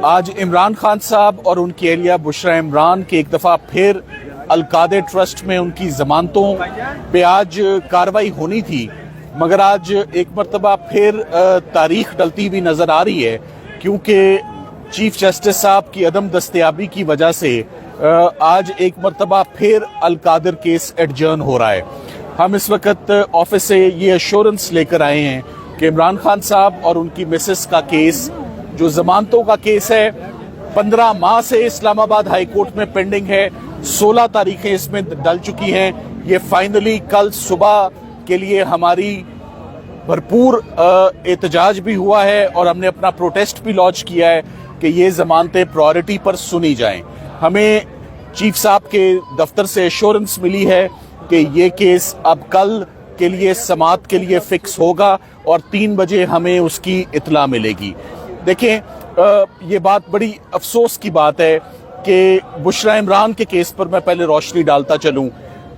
آج عمران خان صاحب اور ان کی اہلیہ بشرا عمران کے ایک دفعہ پھر القادر ٹرسٹ میں ان کی ضمانتوں پہ آج کاروائی ہونی تھی، مگر آج ایک مرتبہ پھر تاریخ ڈلتی ہوئی نظر آ رہی ہے، کیونکہ چیف جسٹس صاحب کی عدم دستیابی کی وجہ سے آج ایک مرتبہ پھر القادر کیس ایڈجرن ہو رہا ہے۔ ہم اس وقت آفس سے یہ ایشورنس لے کر آئے ہیں کہ عمران خان صاحب اور ان کی مسز کا کیس جو ضمانتوں کا کیس ہے 15 ماہ سے اسلام آباد ہائی کورٹ میں پینڈنگ ہے، 16 تاریخیں اس میں ڈل چکی ہیں۔ یہ فائنلی کل صبح کے لیے ہماری بھرپور احتجاج بھی ہوا ہے اور ہم نے اپنا پروٹیسٹ بھی لانچ کیا ہے کہ یہ ضمانتیں پرائورٹی پر سنی جائیں۔ ہمیں چیف صاحب کے دفتر سے ایشورنس ملی ہے کہ یہ کیس اب کل کے لیے سماعت کے لیے فکس ہوگا اور 3 بجے ہمیں اس کی اطلاع ملے گی۔ دیکھیں یہ بات بڑی افسوس کی بات ہے کہ بشرا عمران کے کیس پر میں پہلے روشنی ڈالتا چلوں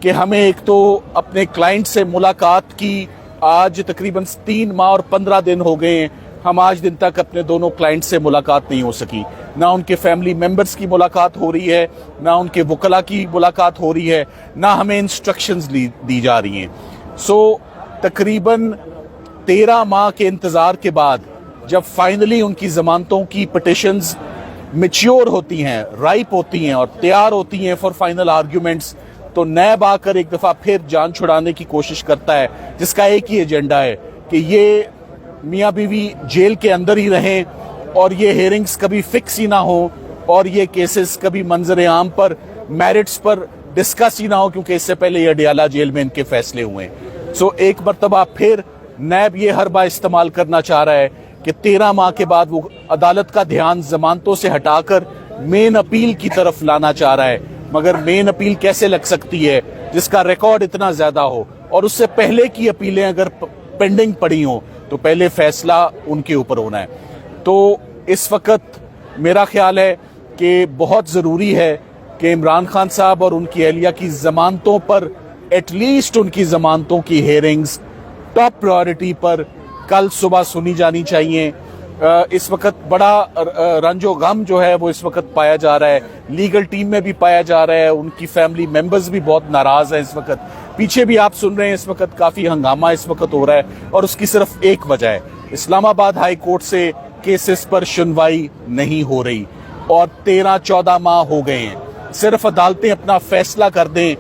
کہ ہمیں ایک تو اپنے کلائنٹ سے ملاقات کی آج تقریباً 3 ماہ اور 15 دن ہو گئے ہیں، ہم آج دن تک اپنے دونوں کلائنٹ سے ملاقات نہیں ہو سکی، نہ ان کے فیملی ممبرز کی ملاقات ہو رہی ہے، نہ ان کے وکلاء کی ملاقات ہو رہی ہے، نہ ہمیں انسٹرکشنز دی جا رہی ہیں۔ تقریباً 13 ماہ کے انتظار کے بعد جب فائنلی ان کی ضمانتوں کی پٹیشنز میچیور ہوتی ہیں، رائپ ہوتی ہیں اور تیار ہوتی ہیں فار فائنل آرگیومنٹس، تو نیب آ کر ایک دفعہ پھر جان چھڑانے کی کوشش کرتا ہے، جس کا ایک ہی ایجنڈا ہے کہ یہ میاں بیوی جیل کے اندر ہی رہیں اور یہ ہیئرنگز کبھی فکس ہی نہ ہوں اور یہ کیسز کبھی منظر عام پر میرٹس پر ڈسکس ہی نہ ہو، کیونکہ اس سے پہلے یہ اڈیالہ جیل میں ان کے فیصلے ہوئے ہیں۔ ایک مرتبہ پھر نیب یہ حربہ استعمال کرنا چاہ رہا ہے کہ 13 ماہ کے بعد وہ عدالت کا دھیان ضمانتوں سے ہٹا کر مین اپیل کی طرف لانا چاہ رہا ہے، مگر مین اپیل کیسے لگ سکتی ہے جس کا ریکارڈ اتنا زیادہ ہو اور اس سے پہلے کی اپیلیں اگر پینڈنگ پڑی ہوں تو پہلے فیصلہ ان کے اوپر ہونا ہے۔ تو اس وقت میرا خیال ہے کہ بہت ضروری ہے کہ عمران خان صاحب اور ان کی اہلیہ کی ضمانتوں پر ایٹ لیسٹ ان کی ضمانتوں کی ہیئرنگز ٹاپ پرائورٹی پر کل صبح سنی جانی چاہیے۔ اس وقت بڑا رنج و غم جو ہے وہ اس وقت پایا جا رہا ہے، لیگل ٹیم میں بھی پایا جا رہا ہے، ان کی فیملی ممبرز بھی بہت ناراض ہیں اس وقت، پیچھے بھی آپ سن رہے ہیں اس وقت کافی ہنگامہ اس وقت ہو رہا ہے، اور اس کی صرف ایک وجہ ہے، اسلام آباد ہائی کورٹ سے کیسز پر سنوائی نہیں ہو رہی اور 13-14 ماہ ہو گئے ہیں۔ صرف عدالتیں اپنا فیصلہ کر دیں،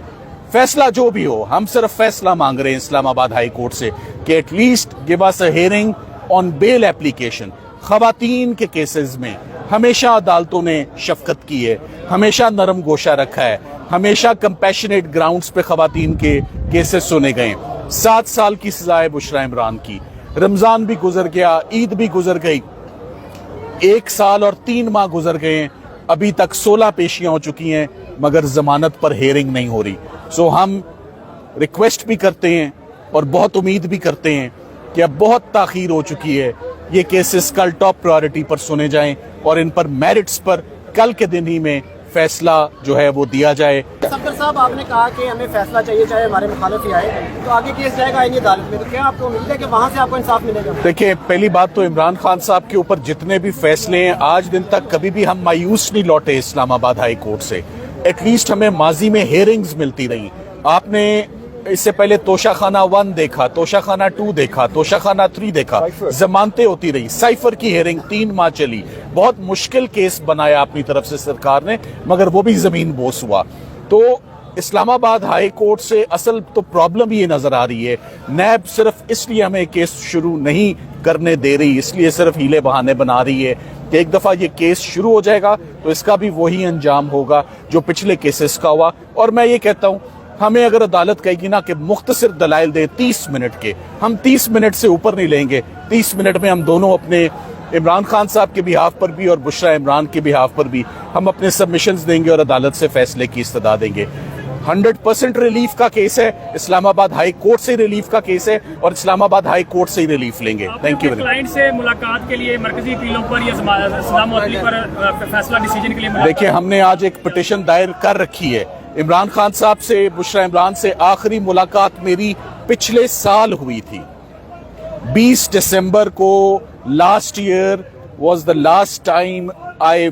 فیصلہ جو بھی ہو، ہم صرف فیصلہ مانگ رہے ہیں اسلام آباد ہائی کورٹ سے کہ at least give us a hearing on bail application. خواتین کے کیسز میں ہمیشہ عدالتوں نے شفقت کی ہے، ہمیشہ نرم گوشہ رکھا ہے، ہمیشہ کمپیشنیٹ گراؤنڈز پہ خواتین کے کیسز سنے گئے۔ 7 سال کی سزا ہے بشرا عمران کی، رمضان بھی گزر گیا، عید بھی گزر گئی، 1 سال اور 3 ماہ گزر گئے ہیں، ابھی تک 16 پیشیاں ہو چکی ہیں مگر ضمانت پر ہیئرنگ نہیں ہو رہی۔ ہم ریکویسٹ بھی کرتے ہیں اور بہت امید بھی کرتے ہیں کہ اب بہت تاخیر ہو چکی ہے، یہ کیسز کل ٹاپ پرائورٹی پر سنے جائیں اور ان پر میرٹس پر کل کے دن ہی میں فیصلہ جو ہے وہ دیا جائے۔ صفدر صاحب، آپ نے کہا کہ ہمیں فیصلہ چاہیے چاہے ہمارے مخالف ہی آئے، تو آگے کیس جائے گا آئینی عدالت میں، تو کیا آپ کو امید ہے کہ وہاں سے آپ کو انصاف ملے گا؟ دیکھیں، پہلی بات تو عمران خان صاحب کے اوپر جتنے بھی فیصلے ہیں آج دن تک کبھی بھی ہم مایوس نہیں لوٹے اسلام آباد ہائی کورٹ سے، ایٹ لیسٹ ہمیں ماضی میں ہیئرنگز ملتی رہی۔ آپ نے اس سے پہلے توشہ خانہ 1 دیکھا، توشہ خانہ 2 دیکھا، توشہ خانہ 3 دیکھا، ضمانتیں ہوتی رہی، سائفر کی ہیئرنگ 3 ماہ چلی، بہت مشکل کیس بنایا اپنی طرف سے سرکار نے، مگر وہ بھی زمین بوس ہوا۔ تو اسلام آباد ہائی کورٹ سے اصل تو پرابلم یہ نظر آ رہی ہے، نیب صرف اس لیے ہمیں کیس شروع نہیں کرنے دے رہی، اس لیے صرف ہیلے بہانے بنا رہی ہے کہ ایک دفعہ یہ کیس شروع ہو جائے گا تو اس کا بھی وہی انجام ہوگا جو پچھلے کیسز کا ہوا۔ اور میں یہ کہتا ہوں، ہمیں اگر عدالت کہے گی نا کہ مختصر دلائل دے 30 منٹ کے، ہم 30 منٹ سے اوپر نہیں لیں گے۔ 30 منٹ میں ہم دونوں اپنے عمران خان صاحب کے بہاف پر بھی اور بشرا عمران کے بہاف پر بھی ہم اپنے سبمیشنز دیں گے اور عدالت سے فیصلے کی استدعا دیں گے۔ 100% ریلیف کا کیس ہے، اسلام آباد ہائی کورٹ سے ریلیف کا کیس ہے اور اسلام آباد ہائی کورٹ سے ہی ریلیف لیں گے۔ Thank you. کلائنٹ سے ملاقات کے لیے مرکزی اپیلوں پر یا اسلام عدلی پر فیصلہ ڈیسیجن کے لیے دیکھیں، ہم نے آج ایک پٹیشن دائر کر رکھی ہے۔ عمران خان صاحب سے، بشرا عمران سے آخری ملاقات میری پچھلے سال ہوئی تھی، 20 دسمبر کو last year was the last time I